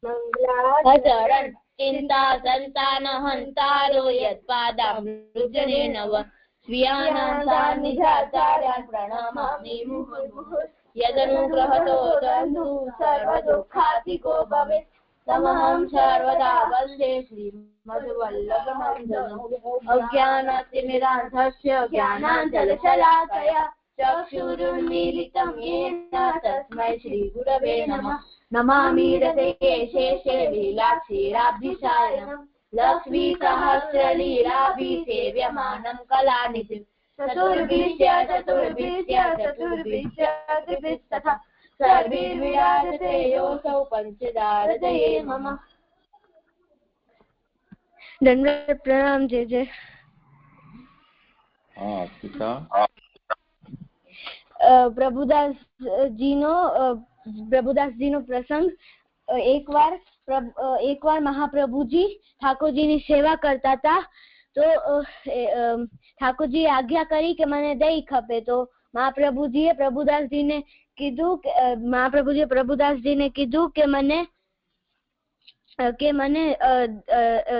मंगलाचरण चिंता संतान हंतारो यत्पादामृजनेनव स्वीयानां निजाचार्यान् प्रणमामि मुहुर्मुहुः यदनुग्रहतो दन्तु सर्वदुःखातिको भवेत् तमहं सर्वदा वन्दे श्रीमद्वल्लभमन्धनम् अज्ञानातिमिरान्धस्य ज्ञानाञ्जनशलाकया चक्षुरुन्मीलितं येन तस्मै श्रीगुरवे नमः नमामि हृदये शेषे लीलाक्षीराब्धिसायनम् लक्ष्मीसहस्रलीलाभिसेव्यमानं कलानिधिम् चतुर्भिश्च सर्वैर्विराजते योऽसौ पंचदारदये मम। दंडवत प्रणाम जय जय। प्रभुदास जी नो प्रसंग। एक बार महाप्रभुजी ठाकुरजी ની સેવા करता था तो ઠાકોરજી આજ્ઞા કરી કે મને દહીં ખપે તો મહાપ્રભુજીએ પ્રભુદાસજીને કીધું કે મને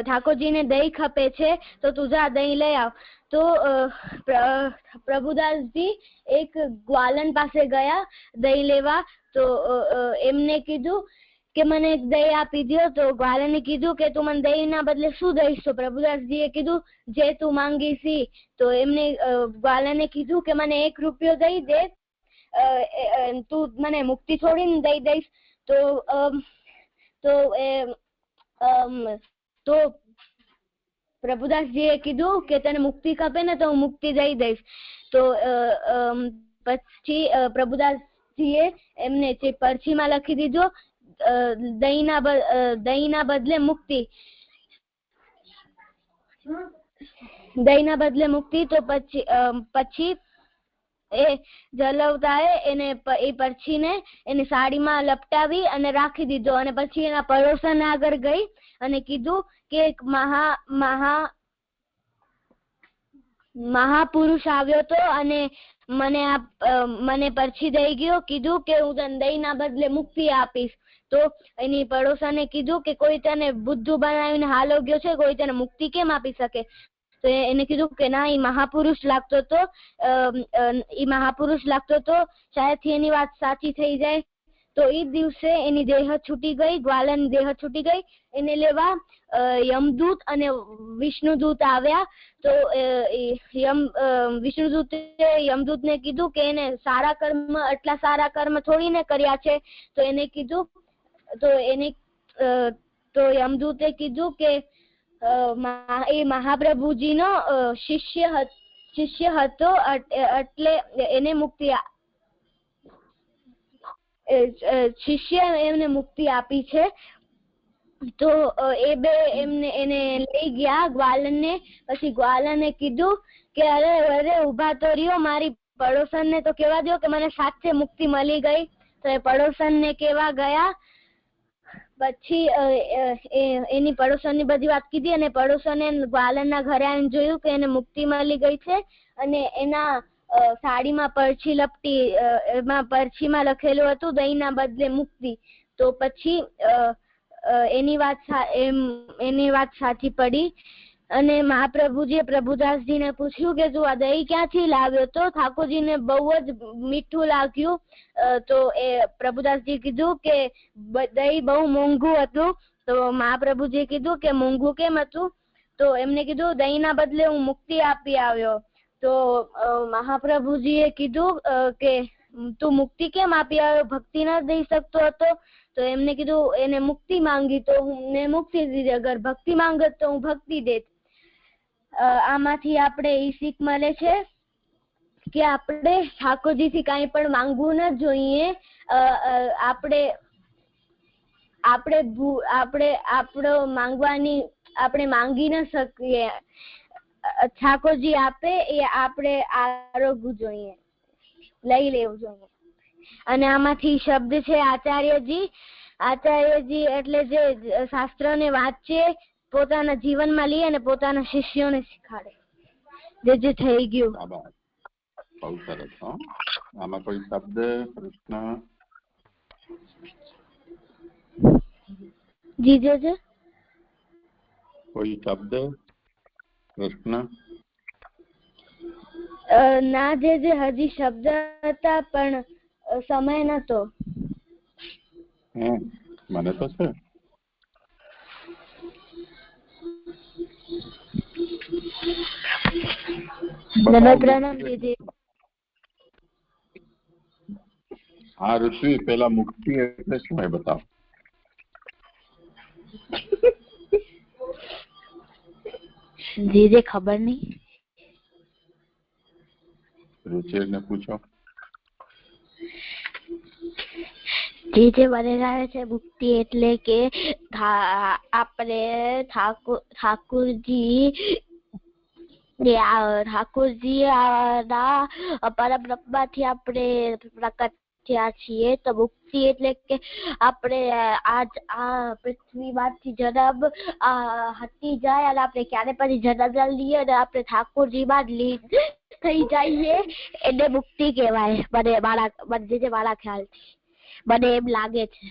ઠાકોરજીને દહીં ખપે છે તો તું જા દહીં લઈ આવ। તો પ્રભુદાસજી એક ગ્વાલન પાસે ગયા દહીં લેવા તો એમને કીધું કે મને દહીં આપી દો। તો ગ્વાલને કીધું કે તું મને દહીંના બદલે શું દઈશ? તો પ્રભુદાસજીએ કીધું જે તું માંગીશ। તો એમને ગ્વાલને કીધું કે મને 1 રૂપિયો દઈ દે તું મને મુક્તિ છોડીને દઈ દઈશ। તો પ્રભુદાસજીએ કીધું કે તને મુક્તિ ખપે ને તો હું મુક્તિ દઈ દઈશ। તો પછી પ્રભુદાસજીએ એમને જે પરચીમાં લખી દીધો દહીંના બદલે મુક્તિ। તો પછી એ જલવતાએ એને એ પરચીને એની સાડીમાં લપટાવી અને રાખી દીધો અને પછી એના પડોશને આગળ ગઈ અને કીધું કે એક મહાપુરુષ આવ્યો તો અને મને પરછી દઈ ગયો, કીધું કે હું તને દહીંના બદલે મુક્તિ આપીશ। તો એની પડોશને કીધું કે કોઈ તને બુદ્ધુ બનાવીને હાલો ગયો છે, કોઈ તને મુક્તિ કેમ આપી શકે? તો એને કીધું કે ના, એ મહાપુરુષ લાગતો તો શાયદથી એની વાત સાચી થઈ જાય। તો એ દિવસે એની દેહ છૂટી ગઈ, ગ્વાલન દેહ છૂટી ગઈ। એને લેવા યમદૂત અને વિષ્ણુદૂત આવ્યા। તો વિષ્ણુદૂતે યમદૂતને કીધું કે એને આટલા સારા કર્મ થોડીને કર્યા છે। તો એને કીધું તો યમદૂતે કીધું કે એ મહાપ્રભુજીનો શિષ્ય હતો એટલે એને એમને મુક્તિ આપી છે। તો એ બે એને લઈ ગયા ગ્વાલનને। પછી ગ્વાલને કીધું કે અરે ઉભા તો રહ્યો, મારી પડોશનને તો કેવા દો કે મને સાચે મુક્તિ મળી ગઈ। તો એ પડોશનને કેવા ગયા। પછી એની પડોશનની બધી વાત કીધી અને પડોશને ગ્વાલનના ઘરે આવીને જોયું કે એને મુક્તિ મળી ગઈ છે અને એના સાડીમાં પરછી લપટી, એમાં પરછીમાં લખેલું હતું દહીંના બદલે મુક્તિ। તો પછી એની વાત સાચી પડી અને મહાપ્રભુજીએ પ્રભુદાસજીને પૂછ્યું કે તું આ દહીં ક્યાંથી લાવ્યો? તો ઠાકોરજીને બહુ જ મીઠું લાગ્યું। તો એ પ્રભુદાસજી કીધું કે દહીં બહુ મોંઘું હતું। તો મહાપ્રભુજીએ કીધું કે મોંઘું કેમ હતું? તો એમને કીધું દહીંના બદલે હું મુક્તિ આપી આવ્યો। તો મહાપ્રભુજીએ કીધું કે તું મુક્તિ કેમ આપી આવ્યો? ભક્તિ ન દઈ શકતો હતો? તો એમને કીધું એને મુક્તિ માંગી તો હું મુક્તિ દીધી, અગર ભક્તિ માંગત તો હું ભક્તિ દેત। આમાંથી આપણે એ શીખ મળે છે કે આપણે ઠાકોરજીથી કાંઈ પણ માંગવું ન જોઈએ। આપણે માંગી ન શકીએ। ઠાકોરજી આપે એ આપણે આરોગવું જોઈએ, લઈ લેવું જોઈએ। અને આમાંથી શબ્દ છે આચાર્યજી એટલે જે શાસ્ત્રને વાંચે, પોતાના જીવનમાં લે અને પોતાના શિષ્યોને શીખાડે। જે થઈ ગયું। બહુ સરસ। આમાં કોઈ શબ્દ પ્રશ્ન? જી જે કોઈ શબ્દ પ્રશ્ન? ના જે હજી શબ્દ હતા પણ સમય નતો. મને તો છે. પ્રણામ દીદી. હા ઋષિ, પેલા મુક્તિ એટલે શું એ બતાવો. જીજે ખબર નહીં. રુચિરને પૂછો. જે મને લાગે છે મુક્તિ એટલે કે આપણે ઠાકુરજી પરબ્રહ્મમાંથી આપણે પ્રકટ થયા છીએ. તો મુક્તિ એટલે કે આપણે આ પૃથ્વીમાંથી જન્મ હટી જાય અને આપણે ક્યારે પછી જન્મ લઈએ અને આપણે ઠાકોરજીમાં જ લીન થઈ જઈએ એને મુક્તિ કહેવાય. મારા ખ્યાલથી મને એમ લાગે છે.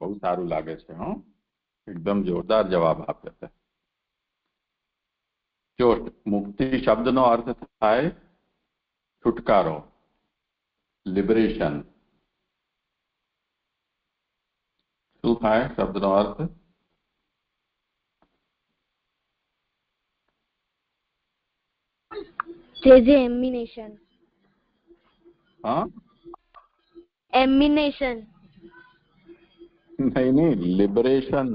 બહુ સારું લાગે છે. એકદમ જોરદાર જવાબ આપ્યો છે. જો મુક્તિ શબ્દનો અર્થ થાય છુટકારો, લિબરેશન. શું થાય શબ્દનો અર્થ? એમિનેશન. એમિનેશન નહીં, લિબરેશન.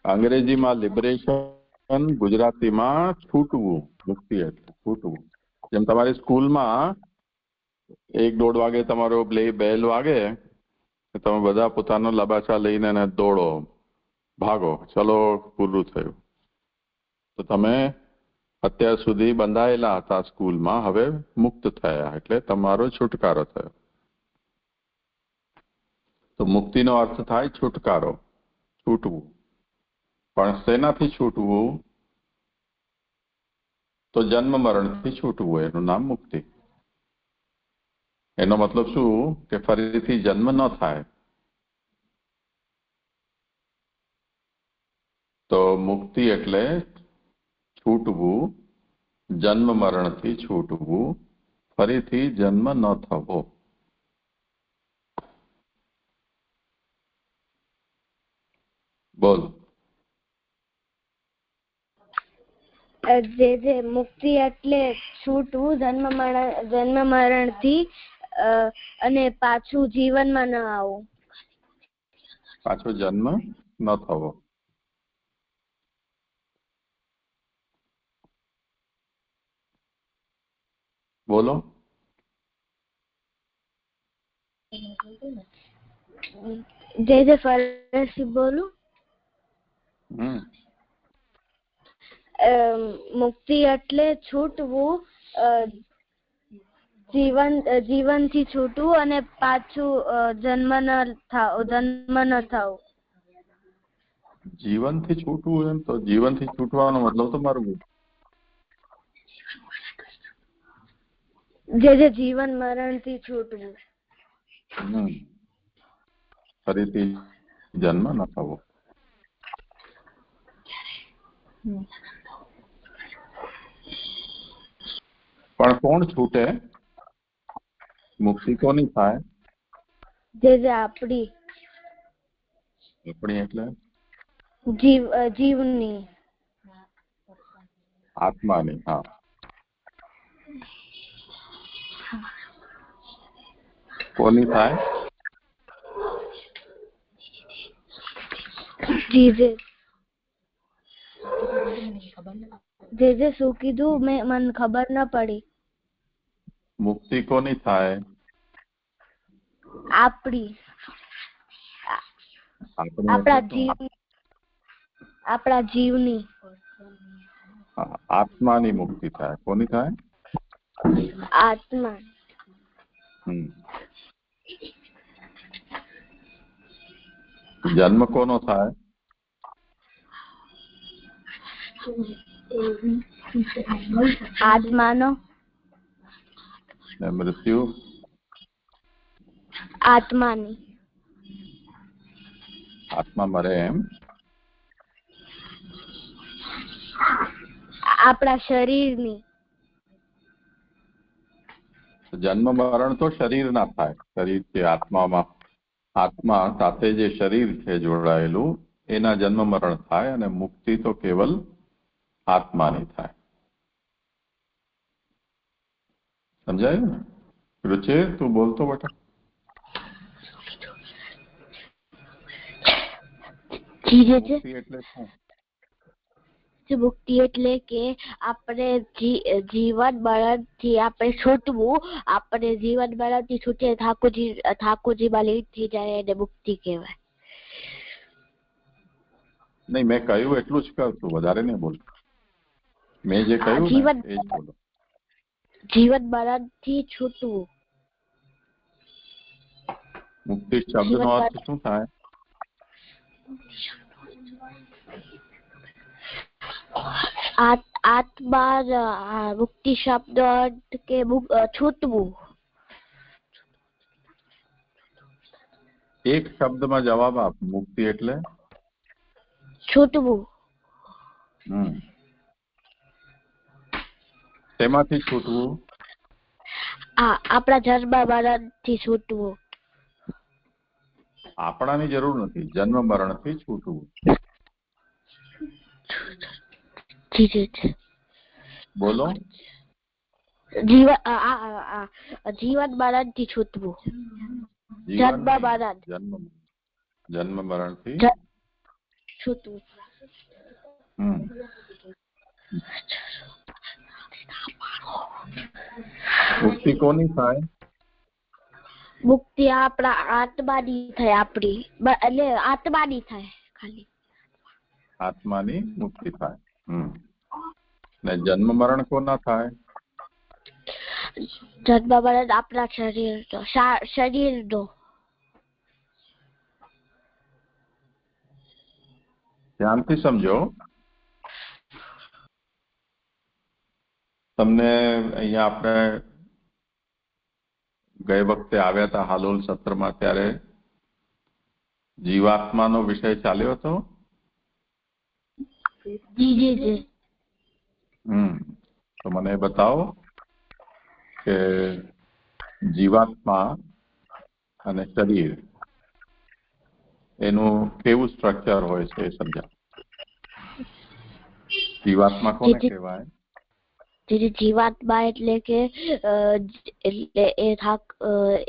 અંગ્રેજીમાં લિબરેશન, ગુજરાતીમાં છૂટવું. મુક્તિ એટલે છૂટવું. જેમ તમારી સ્કૂલમાં 1-1:30 વાગે તમારો બેલ વાગે, તમે બધા પોતાનો લબાચા લઈને દોડો, ભાગો, ચલો પૂરું થયું. તો તમે અત્યાર સુધી બંધાયેલા હતા સ્કૂલમાં, હવે મુક્ત થયા એટલે તમારો છુટકારો થયો. તો મુક્તિનો અર્થ થાય છુટકારો, છૂટવું. પણ શેનાથી છૂટવું? તો જન્મ મરણથી છૂટવું, એનું નામ મુક્તિ. એનો મતલબ શું કે ફરીથી જન્મ ન થાય. તો મુક્તિ એટલે છૂટવું, જન્મ મરણથી છૂટવું, ફરીથી જન્મ ન થવો. બોલ. જે મુક્તિ એટલે છૂટવું જન્મ મરણથી અને પાછું જીવનમાં ન આવવું. પાછો જન્મ ન થવો. બોલો. જે ફરસી બોલું. મુક્તિ એટલે છૂટવું, જીવનથી છૂટવું અને પાછું જન્મ ન થવું. જીવનથી છૂટવું એમ તો જીવનથી છૂટવાનો મતલબ તો મરવું. જે જીવન મરણથી છૂટવું. ફરીથી જન્મ ન થવો. પણ કોણ છૂટે? મુક્તિ કોની થાય? જે આપણી એટલે જીવની, આત્માની. હા, કોની થાય? જે શું કીધું મને ખબર ન પડી. મુક્તિ કોની થાય? આપણા જીવની. આત્માની મુક્તિ થાય. કોની થાય? આત્મા. જન્મ કોનો થાય? આત્માનો. મૃત્યુ? આત્માની. આત્મા મરે એમ? આપણા શરીરની. જન્મ મરણ તો શરીરના થાય. શરીરથી આત્મામાં, આત્મા સાથે જે શરીર છે જોડાયેલું એના જન્મ મરણ થાય, અને મુક્તિ તો કેવલ આત્માની થાય. સમજાયું ને? રુચિર, તું બોલતો બેટા. મુક્તિ એટલે શું? મુક્તિ એટલે કે આપણે જીવન મરણથી આપણે છૂટવું. આપણે જીવન મરણથી છૂટીએ ઠાકોરજીમાં લીન થઈ જાય એને મુક્તિ કહેવાય. નહીં, મેં કહ્યું એટલું જ કરતું, વધારે નહીં બોલ. મેં જે કહ્યું ને એ જ બોલો. જીવન મરણથી છૂટવું. મુક્તિ શબ્દનો અર્થ શું થાય? આત્મા મુક્તિ શબ્દ અર્થ કે છૂટવું. એક શબ્દમાં જવાબ આપ. મુક્તિ એટલે છૂટવું. તેમાંથી છૂટવું? આપણા જન્મ મરણથી છૂટવું. આપણાની જરૂર નથી, જન્મ મરણથી છૂટવું. બોલો. જીવન મરણથી છૂટવું. જન્મ મરણથી છૂટવું. મુક્તિ કોની થાય? મુક્તિ આપણા આત્માની થાય. આપણી એટલે આત્માની થાય. ખાલી આત્માની મુક્તિ થાય. ને જન્મ મરણ કોના થાય? જન્મ મરણ આપણા શરીરનો. ધ્યાનથી સમજો. તમને અહીંયા આપણે ગઈ વખતે આવ્યા હતા હાલોલ સત્રમાં, ત્યારે જીવાત્માનો વિષય ચાલ્યો હતો. તો મને બતાવો કે જીવાત્મા અને શરીર એનું કેવું સ્ટ્રક્ચર હોય છે એ સમજાવો. જીવાત્મા કોને કહેવાય? જીવાત્મા એટલે કે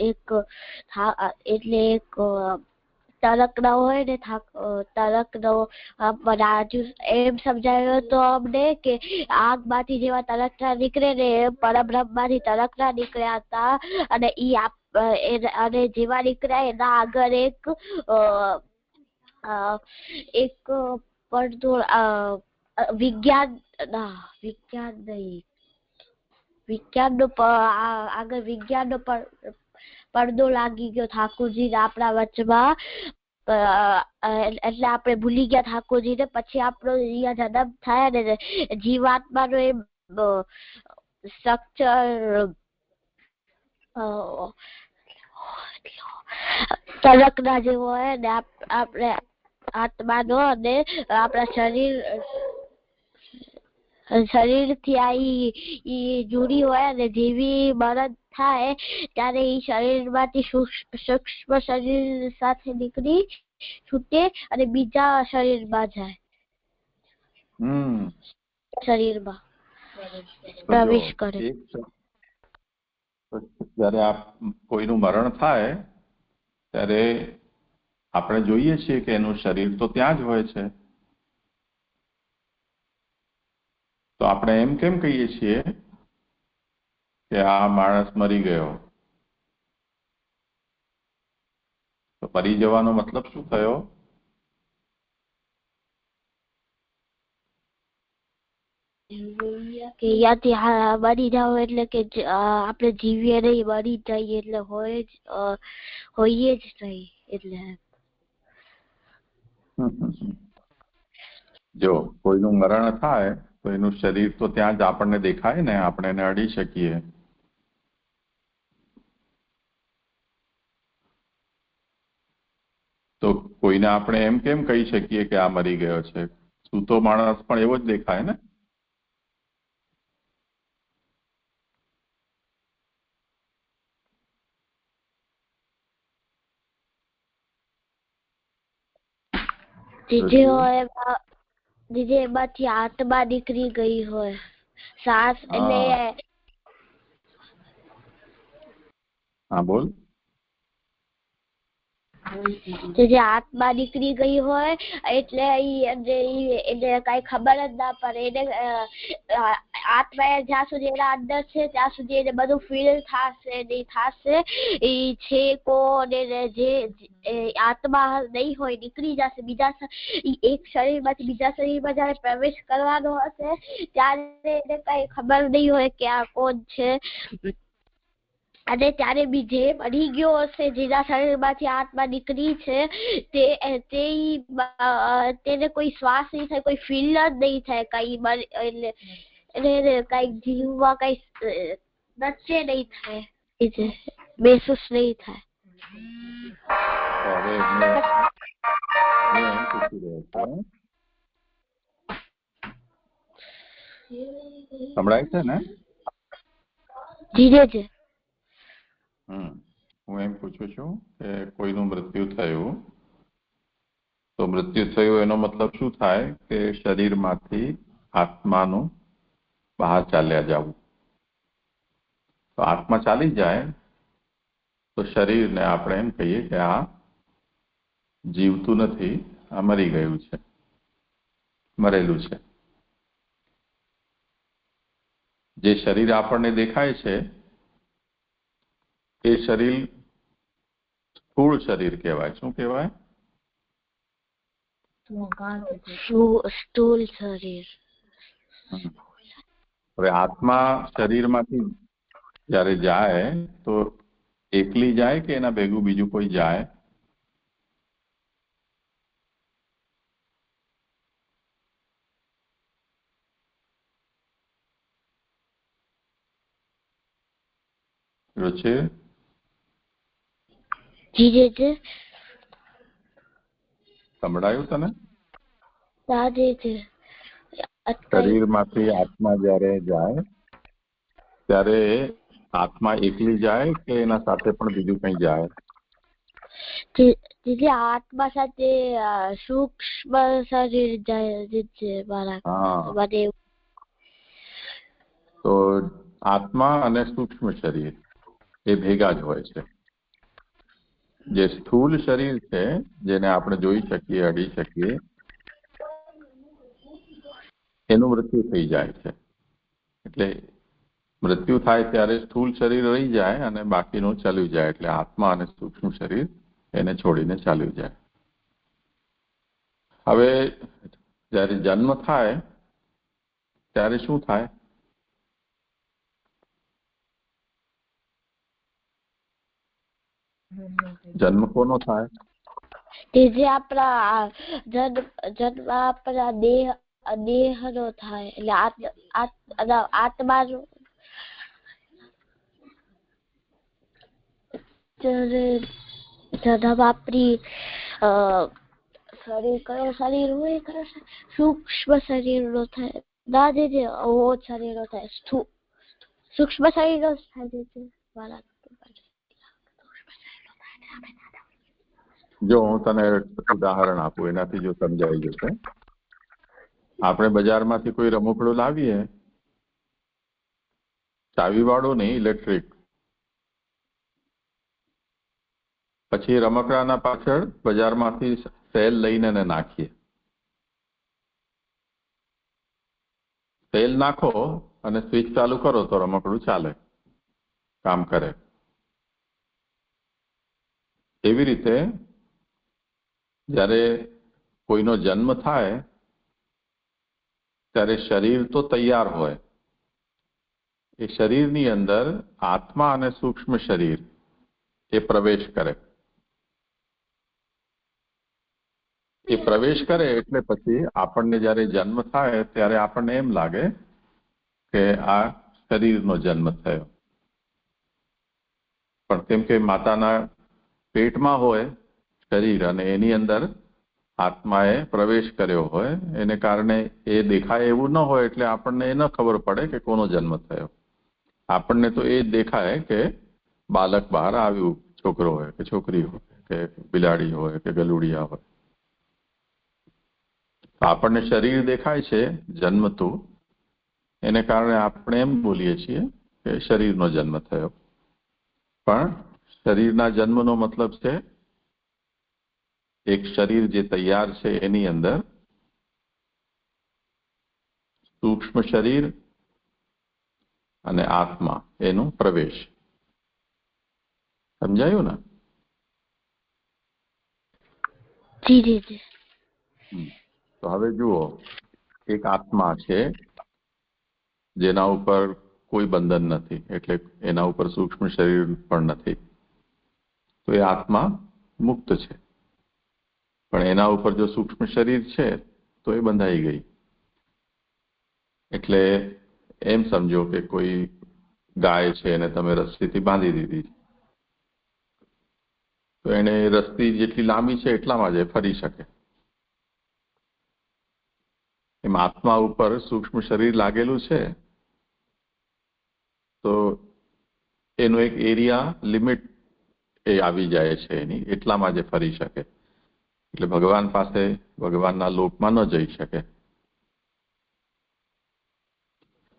એક તરકડો હોય ને, તરકડો રાજુ એમ સમજાયો તો અમને કે આગ માંથી જેવા તરકડા નીકળે ને, પરબ્રહ્મ માંથી તરકડા નીકળ્યા હતા. અને અને જેવા નીકળ્યા એના આગળ એક પડદો વિજ્ઞાનનો પડદો લાગી ગયો ઠાકોરજી આપણા વચમાં. એટલે આપણે ભૂલી ગયા ઠાકોરજીને. પછી આપણો અહીંયા જન્મ થાય ને જીવાત્માનો એ સ્ટ્રક્ચર તરકના જેવો હોય ને, આપણે આત્માનો અને આપણા શરીરથી આ જુડી હોય ને, જેવી મરણ થાય ત્યારે એ શરીરમાંથી સૂક્ષ્મ શરીર સાથે નીકળી છૂટે અને બીજા શરીરમાં જાય. શરીરમાં પ્રવેશ કરે. જયારે કોઈનું મરણ થાય ત્યારે આપણે જોઈએ છીએ કે એનું શરીર તો ત્યાં જ હોય છે. તો આપણે એમ કેમ કહીએ છીએ કે આ માણસ મરી ગયો? તો મરી જવાનો મતલબ શું થયો? કે યાથી મરી જાવ એટલે કે આપણે જીવીએ નહીં, મરી જઈએ એટલે હોઈએ જ નહીં. એટલે જો કોઈનું મરણ થાય તો એનું શરીર તો ત્યાં જ આપણને દેખાય ને, આપણે એને અડી શકીએ. તો કોઈને આપણે એમ કેમ કહી શકીએ કે આ મરી ગયો છે? સૂતો માણસ પણ એવો જ દેખાય ને. જે હોય જે એમાંથી આત્મા નીકળી ગઈ હોય, સાસ એટલે હા બોલ. જે આત્મા નીકળી ગઈ હોય એટલે એને કઈ ખબર જ ના પડે. એને આત્મા જ્યાં સુધી એના અંદર છે ત્યાં સુધી એને બધું ફીલ થશે એ છે કોણ. જે આત્મા નહીં હોય નીકળી જશે બીજા એક શરીર માંથી બીજા શરીરમાં જયારે પ્રવેશ કરવાનો હશે ત્યારે એને કઈ ખબર નહીં હોય કે આ કોણ છે. અને ત્યારે બી જે મરી ગયો હશે, જેના શરીરમાંથી આત્મા નીકળી છે, તેને કોઈ શ્વાસ નહીં થાય, કોઈ ફીલ જ નહીં થાય, કઈ એટલે કઈ જીવવા કઈ નચે નહીં થાય, મહેસૂસ નહીં થાય. સંભળાય છે ને? ધીરે છે. હું એમ પૂછું છું કે કોઈનું મૃત્યુ થયું તો મૃત્યુ થયું એનો મતલબ શું થાય કે શરીરમાંથી આત્માનું બહાર ચાલ્યા જવું. તો આત્મા ચાલી જાય તો શરીરને આપણે એમ કહીએ કે આ જીવતું નથી, આ મરી ગયું છે, મરેલું છે. જે શરીર આપણને દેખાય છે એ શરીર સ્થૂળ શરીર કહેવાય. શું કહેવાય? સ્થૂળ શરીર. હવે આત્મા શરીરમાંથી જયારે જાય તો એકલી જાય કે એના ભેગું બીજું કોઈ જાય? છે સંભળાયું તને? શરીરમાંથી આત્મા જયારે જાય ત્યારે આત્મા એકલી જાય કે એના સાથે પણ બીજું કઈ જાય? આત્મા સાથે સૂક્ષ્મ શરીર જાય છે. તો આત્મા અને સૂક્ષ્મ શરીર એ ભેગા જ હોય છે. જે સ્થૂળ શરીર છે જેને આપણે જોઈ શકીએ, અડી શકીએ, એનું મૃત્યુ થઈ જાય છે. એટલે મૃત્યુ થાય ત્યારે સ્થૂળ શરીર રહી જાય અને બાકીનું ચાલ્યું જાય. એટલે આત્મા અને સૂક્ષ્મ શરીર એને છોડીને ચાલ્યું જાય. હવે જ્યારે જન્મ થાય ત્યારે શું થાય? જન્મ કોનો થાય? જે આપણા જન્મ આપણા દેહ નો થાય. એટલે આત્મા નો જન્મ આપણી શરીર કયો શરીર હોય સૂક્ષ્મ શરીર નો થાય. દાદા શરીર નો થાય. સૂક્ષ્મ શરીર નો થાય. જો હું તને ઉદાહરણ આપું એનાથી જો સમજાઈ જશે. આપણે બજારમાંથી કોઈ રમકડું લાવીએ, ચાવી વાળું નહીં, ઇલેક્ટ્રિક, પછી રમકડાના પાછળ બજારમાંથી સેલ લઈને નાખીએ. સેલ નાખો અને સ્વિચ ચાલુ કરો તો રમકડું ચાલે, કામ કરે. એવી રીતે જ્યારે કોઈનો જન્મ થાય ત્યારે શરીર તો તૈયાર હોય. એ શરીરની અંદર આત્મા અને સૂક્ષ્મ શરીર એ પ્રવેશ કરે. એ પ્રવેશ કરે એટલે પછી આપણને જ્યારે જન્મ થાય ત્યારે આપણને એમ લાગે કે આ શરીરનો જન્મ થયો. પણ કેમ કે માતાના પેટમાં હોય શરીર અને એની અંદર આત્માએ પ્રવેશ કર્યો હોય એને કારણે એ દેખાય એવું ન હોય એટલે આપણને એ ન ખબર પડે કે કોનો જન્મ થયો. આપણને તો એ જ દેખાય કે બાળક બહાર આવ્યું, છોકરો હોય કે છોકરી હોય કે બિલાડી હોય કે ગલુડિયા હોય. આપણને શરીર દેખાય છે જન્મતું, એને કારણે આપણે એમ બોલીએ છીએ કે શરીરનો જન્મ થયો. પણ શરીરના જન્મનો મતલબ છે એક શરીર જે તૈયાર છે એની અંદર સૂક્ષ્મ શરીર અને આત્મા એનો પ્રવેશ. સમજાયું ને? જી જી જી. તો હવે જુઓ, એક આત્મા છે જેના ઉપર કોઈ બંધન નથી, એટલે એના ઉપર સૂક્ષ્મ શરીર પણ નથી. તો એ આત્મા મુક્ત છે. પણ એના ઉપર જો સૂક્ષ્મ શરીર છે તો એ બંધાઈ ગઈ. એટલે એમ સમજો કે કોઈ ગાય છે એને તમે રસ્સીથી બાંધી દીધી, તો એને રસ્સી જેટલી લાંબી છે એટલામાં જ ફરી શકે. એમ આત્મા ઉપર સૂક્ષ્મ શરીર લાગેલું છે તો એનો એક એરિયા લિમિટ એ આવી જાય છે એની, એટલામાં જ ફરી શકે. એટલે ભગવાન પાસે, ભગવાનના લોકમાં ન જઈ શકે.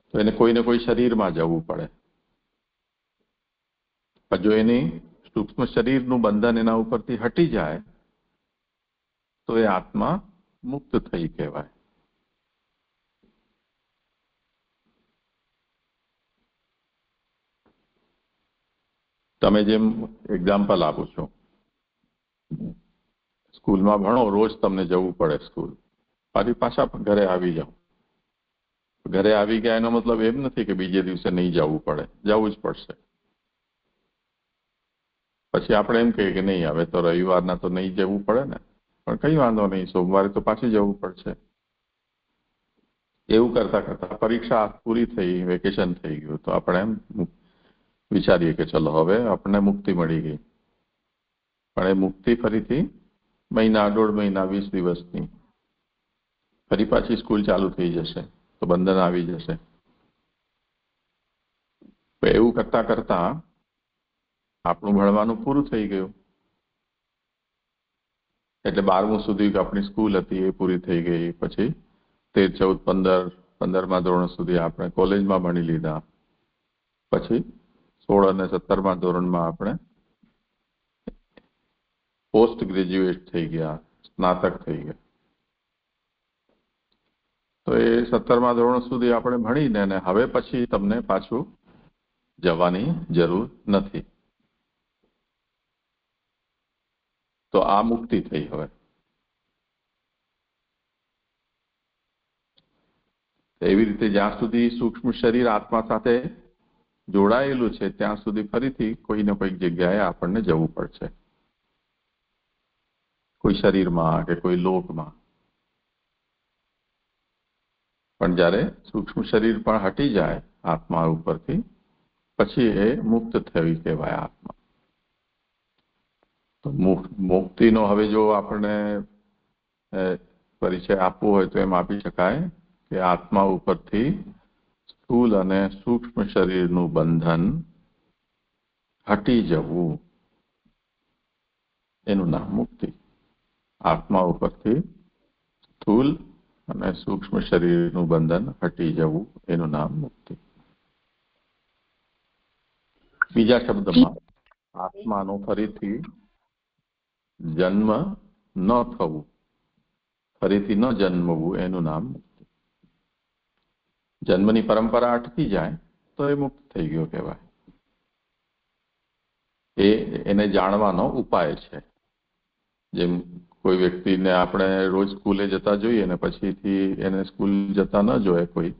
તો એને કોઈને કોઈ શરીરમાં જવું પડે. પણ જો એની સૂક્ષ્મ શરીરનું બંધન એના ઉપરથી હટી જાય તો એ આત્મા મુક્ત થઈ કહેવાય. તમે જેમ એક્ઝામ્પલ આપો છો, સ્કૂલમાં ભણો, રોજ તમને જવું પડે સ્કૂલ, પાછી પાછા ઘરે આવી જાઓ. ઘરે આવી ગયા એનો મતલબ એમ નથી કે બીજે દિવસે નહીં જવું પડે, જવું જ પડશે. પછી આપણે એમ કહીએ કે નહીં, હવે તો રવિવારના તો નહીં જવું પડે ને, પણ કઈ વાંધો નહીં, સોમવારે તો પાછી જવું પડશે. એવું કરતા કરતા પરીક્ષા પૂરી થઈ, વેકેશન થઈ ગયું, તો આપણે એમ વિચારીએ કે ચલો હવે આપણને મુક્તિ મળી ગઈ. પણ એ મુક્તિ ફરીથી મહિના, 1.5 મહિના, 20 દિવસની, ફરી પાછી સ્કૂલ ચાલુ થઈ જશે તો બંધન આવી જશે. એવું કરતા કરતા આપણું ભણવાનું પૂરું થઈ ગયું. એટલે 12મું સુધી આપણી સ્કૂલ હતી એ પૂરી થઈ ગઈ. પછી 13, 14, 15મા ધોરણ સુધી આપણે કોલેજમાં ભણી લીધા. પછી 16 અને 17મા ધોરણમાં આપણે પોસ્ટ ગ્રેજ્યુએટ થઈ ગયા, સ્નાતક થઈ ગયા. તો એ 17મા ધોરણ સુધી આપણે ભણીને અને હવે પછી તમને પાછું જવાની જરૂર નથી. તો આ મુક્તિ થઈ. હવે એવી રીતે જ્યાં સુધી સૂક્ષ્મ શરીર આત્મા સાથે જોડાયેલું છે ત્યાં સુધી ફરીથી કોઈ ને કોઈક જગ્યાએ આપણને જવું પડશે, કોઈ શરીરમાં કે કોઈ લોકમાં. પણ જ્યારે સૂક્ષ્મ શરીર પણ હટી જાય આત્મા ઉપરથી, પછી એ મુક્ત થઈ કહેવાય આત્મા. તો મુક્તિનો હવે જો આપણને પરિચય આપવો હોય તો એમ આપી શકાય કે આત્મા ઉપરથી સ્થૂલ અને સૂક્ષ્મ શરીરનું બંધન હટી જવું, એનું નામ મુક્તિ. આત્મા ઉપરથી સ્થૂલ અને સૂક્ષ્મ શરીરનું બંધન હટી જવું, એનું નામ મુક્તિ. બીજા શબ્દમાં, આત્માનો ફરીથી જન્મ ન થવું, ફરીથી ન જન્મવું, એનું નામ મુક્તિ. જન્મની પરંપરા અટકી જાય તો એ મુક્ત થઈ ગયો કહેવાય. એને જાણવાનો ઉપાય છે. જેમ કોઈ વ્યક્તિને આપણે રોજ સ્કૂલે જતા જોઈએ ને પછીથી એને સ્કૂલ જતા ન જોઈએ કોઈ,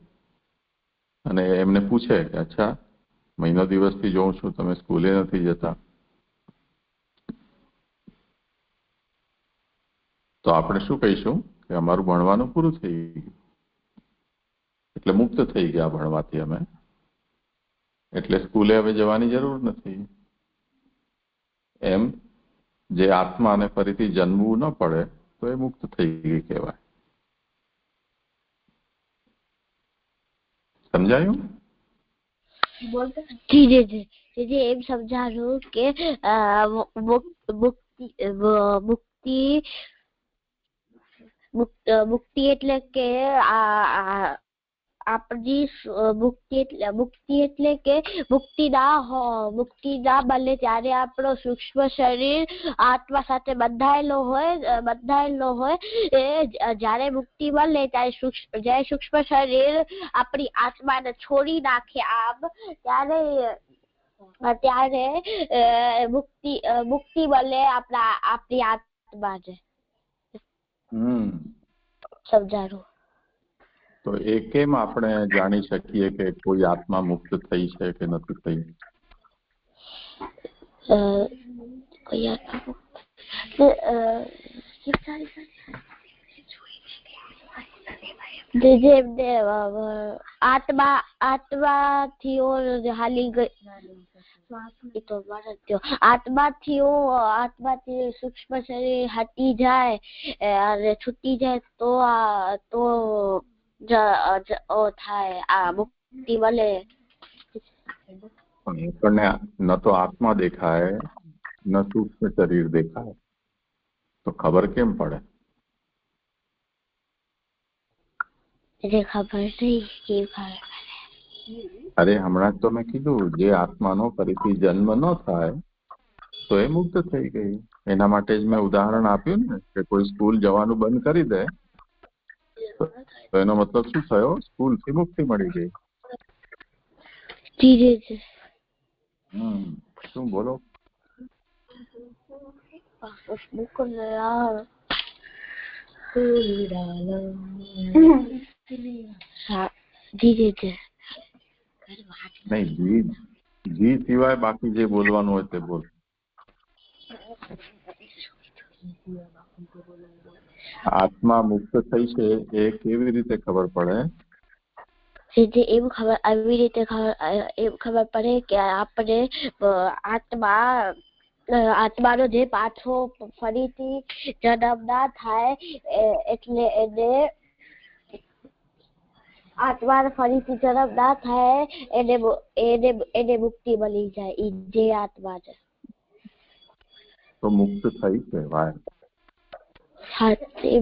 અને એમને પૂછે કે અચ્છા, મહિનો દિવસથી જોઉં છું તમે સ્કૂલે નથી જતા, તો આપણે શું કહીશું કે અમારું ભણવાનું પૂરું થઈ ગયું, એટલે મુક્ત થઈ ગયા ભણવાથી અમે, એટલે સ્કૂલે હવે જવાની જરૂર નથી. એમ જે આત્માને ફરીથી જન્મવું ન પડે તો એ મુક્ત થઈ ગઈ કહેવાય. સમજાયું? જી જી જી જી એમ સમજાયું કે મુક્તિ એટલે કે આપણી મુક્તિ એટલે કે મુક્તિ ના બને ત્યારે આપણો સૂક્ષ્મ શરીર આત્મા સાથે બંધાયેલો હોય એ જ્યારે મુક્તિ મળે ત્યારે સૂક્ષ્મ શરીર આપણી આત્માને છોડી નાખે આમ ત્યારે મુક્તિ મળે આપણી આત્માને. સમજાયું? તો એ કેમ આપણે જાણી શકીએ કે કોઈ આત્મા મુક્ત થઈ છે કે નથી થઈ? આત્માથી સૂક્ષ્મ શરીર હટી જાય અને છૂટી જાય તો થાય આ મુક્તિ મળે. આપણને ન તો આત્મા દેખાય ન સૂક્ષ્મ શરીર દેખાય તો ખબર કેમ પડે? ખબર નહીં. અરે હમણાં તો મેં કીધું જે આત્માનો ફરીથી જન્મ ન થાય તો એ મુક્ત થઈ ગઈ. એના માટે જ મેં ઉદાહરણ આપ્યું ને કે કોઈ સ્કૂલ જવાનું બંધ કરી દે તો એનો મતલબ શું થયો? સ્કૂલ થી મુક્તિ મળી ગઈ. શું બોલો? નહીં, જી સિવાય બાકી જે બોલવાનું હોય તે બોલ. આત્મા મુક્ત થઈ છે એ કેવી રીતે ખબર પડે? આવી રીતે ખબર પડે કે આપણે આત્માનો જે પાછો ફરીથી જન્મ ના થાય એટલે આત્માનો ફરીથી જન્મ ના થાય એને મુક્તિ મળી જાય. જે આત્મા છે તો મુક્ત થઈ કહેવાય.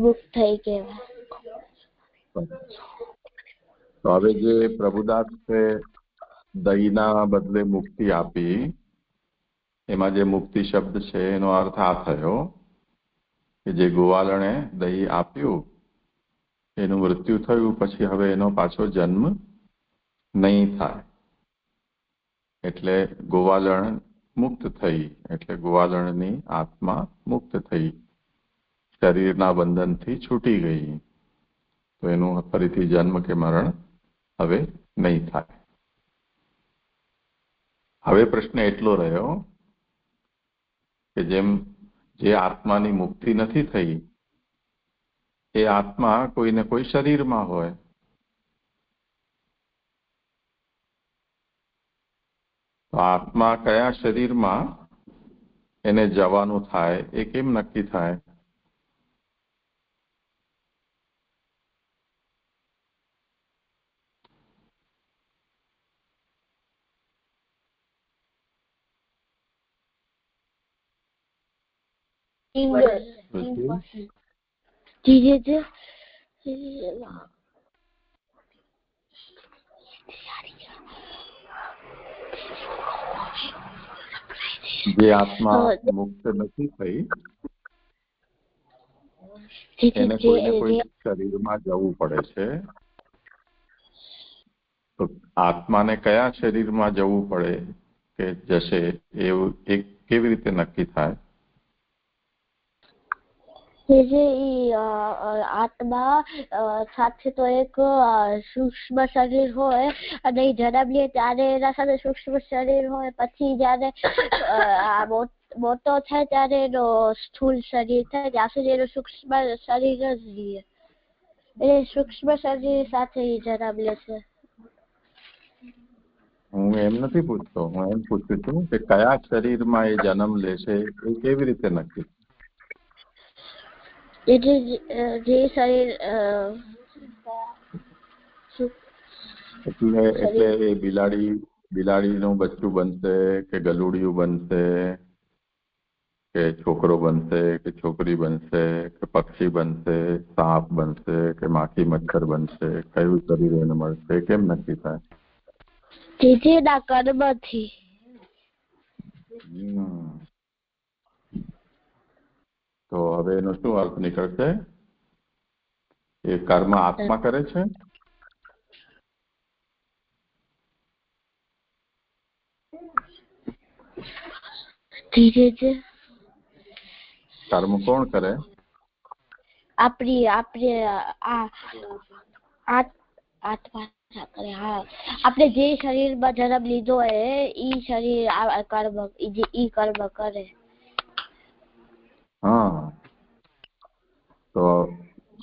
મુક્ત થઈ કહેવાય. તો હવે જે પ્રભુદાસ છે દહીંના બદલે મુક્તિ આપી, એમાં જે મુક્તિ શબ્દ છે એનો અર્થ આ થયો કે જે ગોવાલણે દહીં આપ્યું એનું મૃત્યુ થયું પછી હવે એનો પાછો જન્મ નહીં થાય એટલે ગોવાલણ મુક્ત થઈ, એટલે ગોવાલણની આત્મા મુક્ત થઈ, શરીરના બંધનથી છૂટી ગઈ. તો એનું ફરીથી જન્મ કે મરણ હવે નહીં થાય. હવે પ્રશ્ન એટલો રહ્યો કે જેમ જે આત્માની મુક્તિ નથી થઈ એ આત્મા કોઈને કોઈ શરીરમાં હોય. તો આત્મા કયા શરીરમાં એને જવાનું થાય એ કેમ નક્કી થાય? જે આત્મા મુક્ત નથી થઈ એને કોઈને કોઈ શરીરમાં જવું પડે છે. તો આત્માને કયા શરીરમાં જવું પડે કે જશે એવું કેવી રીતે નક્કી થાય? આત્મા સાથે તો એક સૂક્ષ્મ શરીર હોય અને જન્મ લે ત્યારે એના સાથે સૂક્ષ્મ શરીર હોય, પછી જયારે મોટો થાય ત્યારે એનો સ્થૂળ શરીર થાય, ત્યાં સુધી એનું સૂક્ષ્મ શરીર જ રહે. એ સૂક્ષ્મ શરીર સાથે જન્મ લે છે. હું એમ નથી પૂછતો, હું એમ પૂછું છું કે કયા શરીરમાં એ જન્મ લેશે એ કેવી રીતે નક્કી? જે શરીર એટલે એ બિલાડીનું બચ્ચું બનશે કે ગલુડિયું બનશે કે છોકરો બનશે કે છોકરી બનશે કે પક્ષી બનશે, સાપ બનશે કે માખી મચ્છર બનશે, કયું શરીર એને મળશે કેમ નક્કી થાય? જીજીના કર્મથી. તો હવે એનો શું અર્થ નીકળશે? એ કર્મ આત્મા કરે છે? કર્મ કોણ કરે? આપણે જે શરીરમાં જન્મ લીધો હોય ઈ શરીર કર્મ કરે. હા, તો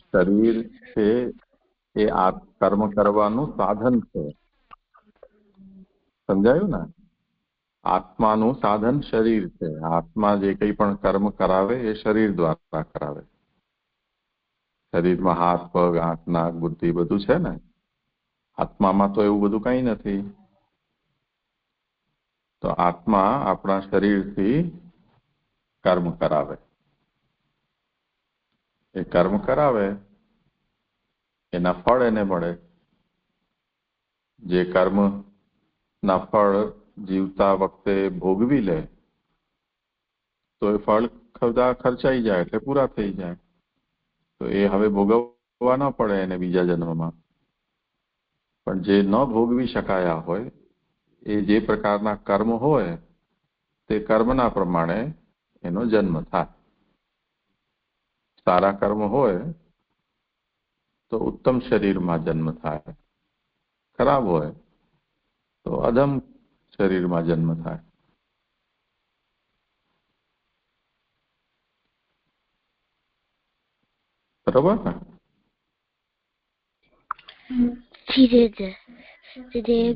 શરીર છે એ આ કર્મ કરવાનું સાધન છે. સમજાયું ને? આત્માનું સાધન શરીર છે. આત્મા જે કંઈ પણ કર્મ કરાવે એ શરીર દ્વારા કરાવે. શરીરમાં હાથ, પગ, આંખ, નાક, બુદ્ધિ બધું છે ને. આત્મામાં તો એવું બધું કંઈ નથી. તો આત્મા આપણા શરીરથી કર્મ કરાવે. એ કર્મ કરાવે એના ફળ એને મળે. જે કર્મ ના ફળ જીવતા વખતે ભોગવી લે તો એ ફળ ખર્ચાઈ જાય એટલે પૂરા થઈ જાય. તો એ હવે ભોગવવા ન પડે એને બીજા જન્મમાં. પણ જે ન ભોગવી શકાયા હોય એ જે પ્રકારના કર્મ હોય તે કર્મના પ્રમાણે એનો જન્મ થાય. સારા કર્મ હોય તો ઉત્તમ શરીરમાં જન્મ થાય, ખરાબ હોય તો અધમ શરીરમાં જન્મ થાય. બરોબર ને?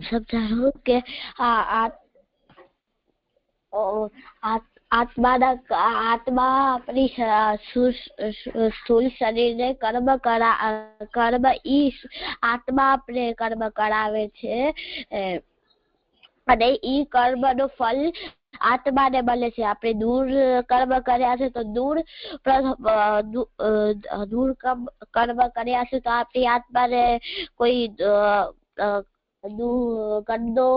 સમજાણું કે આત્મા આપણી સ્થૂળ શરીરને આત્મા આપણે કર્મ કરાવે છે અને ઈ કર્મનું ફળ આત્માને મળે છે. આપણે દૂર કર્મ કર્યા છે તો દૂર કર્મ કર્યા છે તો આપણી આત્માને કોઈ ગંદો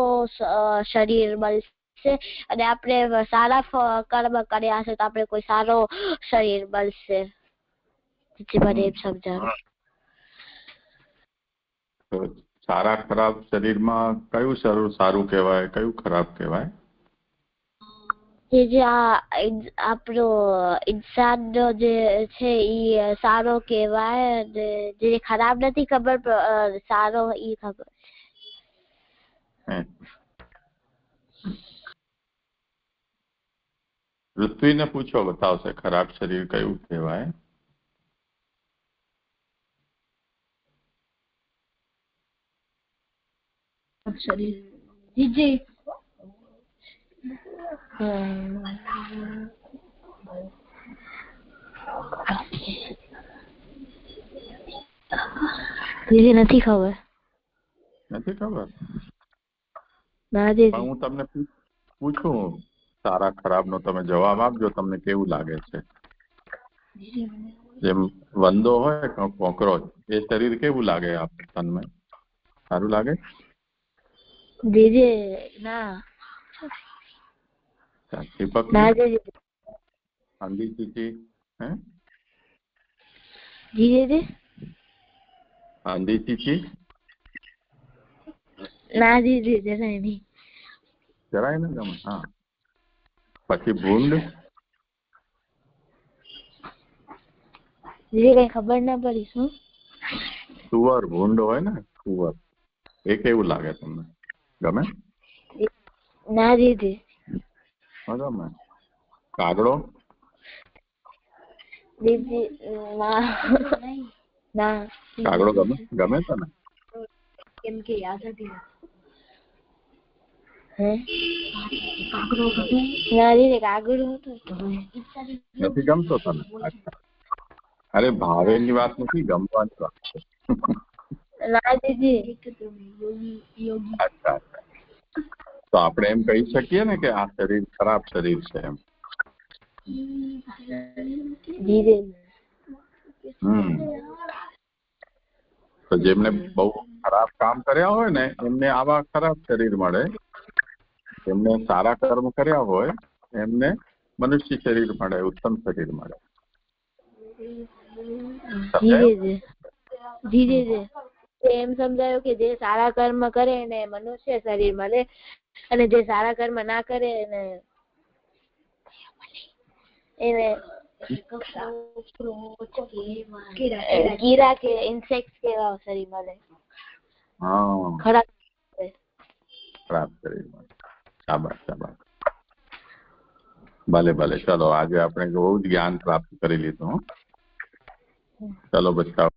શરીર મળશે અને આપણે સારા કર્મ કર્યા છે તો આપણે કોઈ સારો શરીર મળશે. મને એમ સમજાવું. સારા ખરાબ શરીરમાં કયું સારું કહેવાય, કયું ખરાબ કહેવાય? જે આપણો ઇન્સાનનો જે છે ઈ સારો કહેવાય અને જે ખરાબ નથી ખબર સારો ઈ ખબર છે. પૃથ્વીને પૂછો, બતાવશે ખરાબ શરીર કયું કહેવાય. જીજી નથી ખબર. નથી ખબર? ના પણ હું તમને પૂછું સારા ખરાબ નો તમે જવાબ આપજો. તમને કેવું લાગે છે? જેમ વંદો હોય કોકરોચ, એ શરીર કેવું લાગે આપણને? સારું લાગે? ના. દીપક ના આંધી ચીચી હે? આંધી ચીચી ના દીદી જરાય નહીં. જરાય ને ગમે? હા. પછી ભૂંડ? દીદી કઈ ખબર ના પડી. શું? સુવર, ભૂંડ હોય ને સુવર, એ કેવું લાગે તમને? ગમે? ના દીદી. ગમે. કાગડો? દીદી ના. કાગડો ગમે? ગમે તને? કેમ કે યાદ હતી. નથી ગમતો તને? અચ્છા. અરે ભાવેની વાત નથી, ગમવાની વાત છે. અચ્છા અચ્છા. તો આપણે એમ કહી શકીએ ને કે આ શરીર ખરાબ શરીર છે એમ. તો જેમને બહુ ખરાબ કામ કર્યા હોય ને એમને આવા ખરાબ શરીર મળે, જેમને સારા કર્મ કર્યા હોય એમને મનુષ્ય શરીર મળે, ઉત્તમ શરીર મળે. એમ સમજાયું કે જે સારા કર્મ કરે એને મનુષ્ય શરીર મળે અને જે સારા કર્મ ના કરે એને કીડા કે ઇન્સેક્ટ કેવા શરીર મળે. ખરાબ શરીર મળે. શાબાશ શાબાશ. ભલે ભલે. ચલો આજે આપણે બહુ જ જ્ઞાન પ્રાપ્ત કરી લીધું. ચલો બચ્ચા.